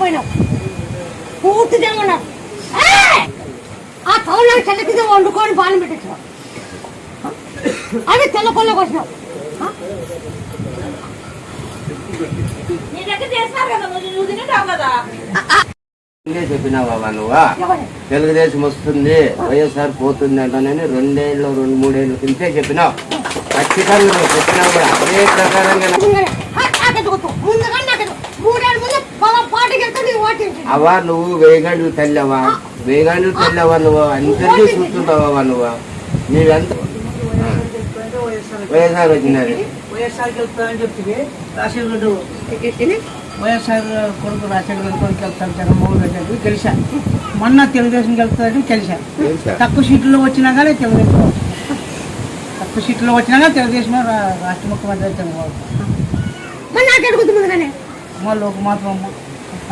పోయినావు పూర్తి తినమన్నావు. ఆ కౌలు చెట్ల కింద వండుకొని బాణం పెట్టించావు. అవి తెల్ల పొల్లోకి వచ్చినావు. చెప్పినావా నువ్వు? తెలుగుదేశం వస్తుంది, వైఎస్ఆర్ పోతుంది అంటానని 2 ఏళ్ళు 2-3 ఏళ్ళు తింటే చెప్పినావు. ఖచ్చితంగా చెప్పినావు కూడా అదే ప్రకారంగా. అవా నువ్వు 1000 గంటలు తెల్లవా, 1000 గంటలు తెల్లవా నువ్వు? అందరికీ చూస్తుంటావా నువ్వు? నీవెంత వైఎస్ఆర్ వచ్చినది? వైఎస్ఆర్కి వెళ్తానని చెప్తే రాజశేఖర వైఎస్ఆర్ కొడుకు రాజశేఖర కొడుకు వెళ్తాను జగన్మోహన్ రెడ్డి అని తెలిసా. మొన్న తెలుగుదేశంకి వెళ్తానని తెలిసా. తక్కువ సీట్లలో వచ్చినా కానీ తెలుగుదేశం, తక్కువ సీట్లలో వచ్చినా కానీ తెలుగుదేశం రాష్ట్ర ముఖ్యమంత్రి చంద్రబాబు. మా లోకమాత్రం